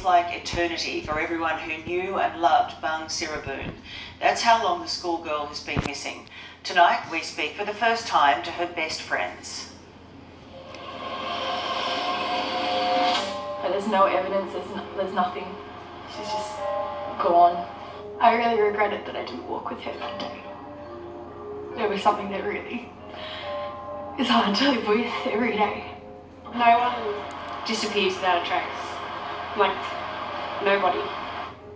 feels like eternity for everyone who knew and loved Bung Siraboon. That's how long the schoolgirl has been missing. Tonight, we speak for the first time to her best friends. But there's no evidence, there's nothing. She's just gone. I really regretted that I didn't walk with her that day. It was something that really is hard to live with every day. No one disappears without a trace. Like, nobody.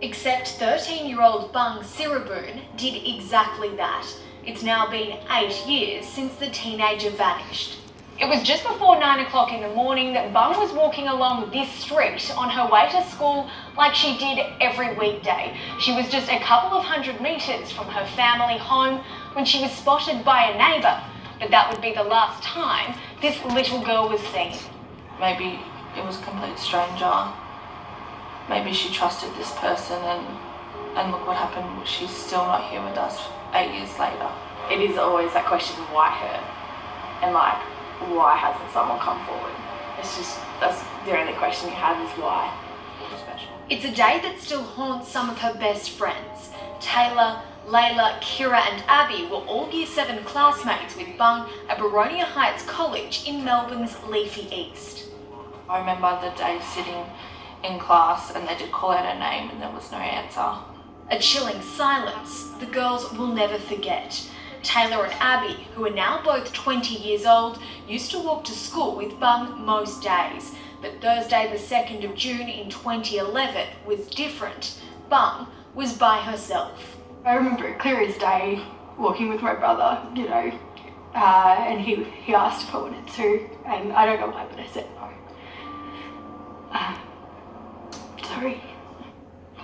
Except 13-year-old Bung Siraboon did exactly that. It's now been 8 years since the teenager vanished. It was just before 9 o'clock in the morning that Bung was walking along this street on her way to school like she did every weekday. She was just a couple of 100 metres from her family home when she was spotted by a neighbour. But that would be the last time this little girl was seen. Maybe it was a complete stranger. Maybe she trusted this person and look what happened. She's still not here with us 8 years later. It is always that question, why her? And like, why hasn't someone come forward? That's the only question you have is why. It's special. It's a day that still haunts some of her best friends. Taylor, Layla, Kira and Abby were all Year 7 classmates with Bung at Boronia Heights College in Melbourne's leafy east. I remember the day sitting in class and they did call out her name and there was no answer. A chilling silence the girls will never forget. Taylor and Abby, who are now both 20 years old, used to walk to school with Bung most days. But Thursday the 2nd of June in 2011 was different. Bung was by herself. I remember it clear as day, walking with my brother, and he asked if I wanted to, and I don't know why, but I said no. Sorry.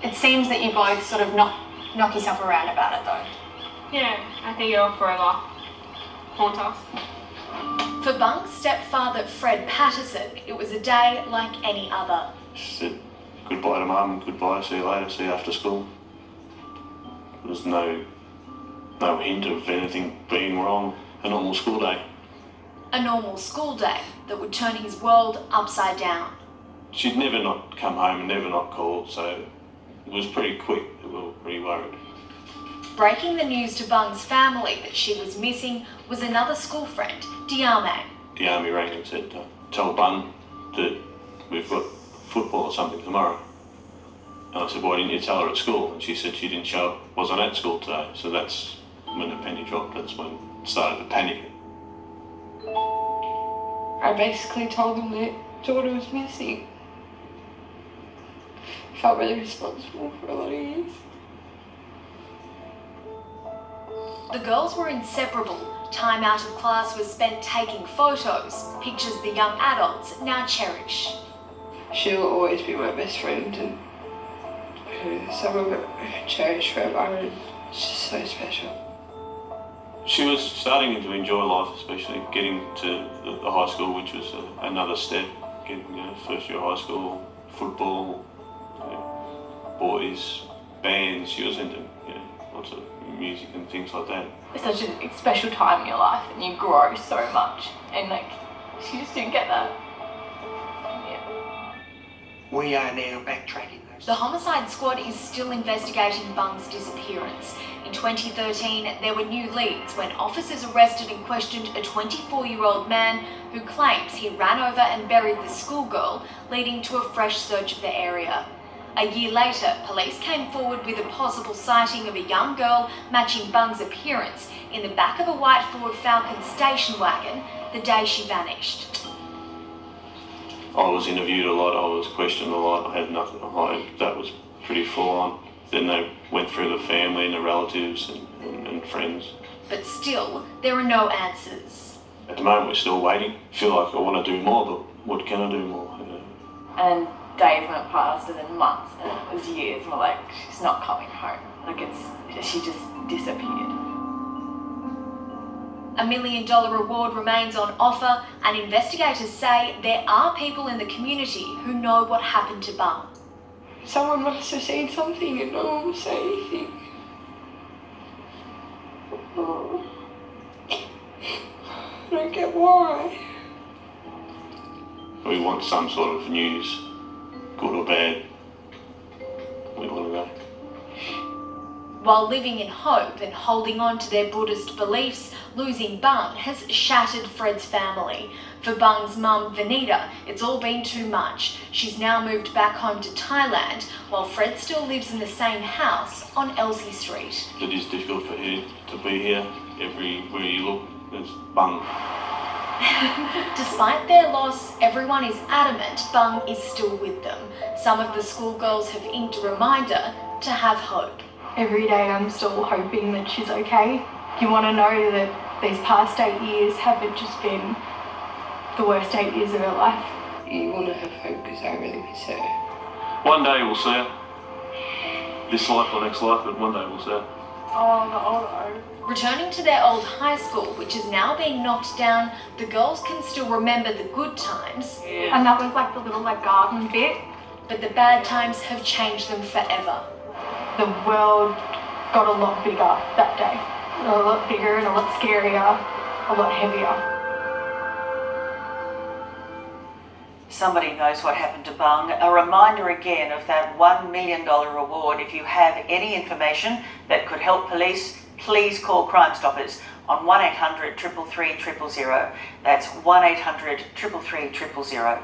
It seems that you both sort of knock yourself around about it though. Yeah, I think it'll forever haunt us. For Bung's stepfather, Fred Patterson, it was a day like any other. She said goodbye to Mum, goodbye, see you later, see you after school. There was no hint of anything being wrong. A normal school day. A normal school day that would turn his world upside down. She'd never not come home and never not called, so it was pretty quick that we were pretty worried. Breaking the news to Bung's family that she was missing was another school friend, Diame. Diame rang and said, tell Bung that we've got football or something tomorrow. And I said, why didn't you tell her at school? And she said she didn't show up, wasn't at school today. So that's when the penny dropped, that's when it started to panic. I basically told them that daughter was missing. I felt really responsible for a lot of years. The girls were inseparable. Time out of class was spent taking photos, pictures the young adults now cherish. She'll always be my best friend and someone I cherish forever, and it's just so special. She was starting to enjoy life, especially getting to the high school, which was another step. Getting, first year of high school, football, boys, bands. She was into, lots of music and things like that. It's such a special time in your life, and you grow so much, and she just didn't get that. Yeah. We are now backtracking. The homicide squad is still investigating Bung's disappearance. In 2013, there were new leads when officers arrested and questioned a 24-year-old man who claims he ran over and buried the schoolgirl, leading to a fresh search of the area. A year later, police came forward with a possible sighting of a young girl matching Bung's appearance in the back of a white Ford Falcon station wagon the day she vanished. I was interviewed a lot, I was questioned a lot, I had nothing to hide. That was pretty full on. Then they went through the family and the relatives and friends. But still, there are no answers. At the moment we're still waiting. I feel like I want to do more, but what can I do more? And days went past and then months and it was years and we're like, she's not coming home. She just disappeared. $1 million reward remains on offer, and investigators say there are people in the community who know what happened to Bung. Someone must have seen something and no one will say anything. I don't get why. We want some sort of news, good or bad, While living in hope and holding on to their Buddhist beliefs, losing Bung has shattered Fred's family. For Bung's mum, Vanita, it's all been too much. She's now moved back home to Thailand, while Fred still lives in the same house on Elsie Street. It is difficult for her to be here. Everywhere you look, there's Bung. Despite their loss, everyone is adamant Bung is still with them. Some of the schoolgirls have inked a reminder to have hope. Every day I'm still hoping that she's okay. You want to know that these past 8 years haven't just been the worst 8 years of her life. You want to have hope because I really miss her. One day we'll see her. This life or next life, but one day we'll see her. Oh, the old O. Returning to their old high school, which has now been knocked down, the girls can still remember the good times, And that was like the little garden bit. but the bad times have changed them forever. The world got a lot bigger that day. A lot bigger and a lot scarier, a lot heavier. Somebody knows what happened to Bung. A reminder again of that $1 million reward. If you have any information that could help police, please call Crime Stoppers on 1-800 333 000. That's 1-800 333 000.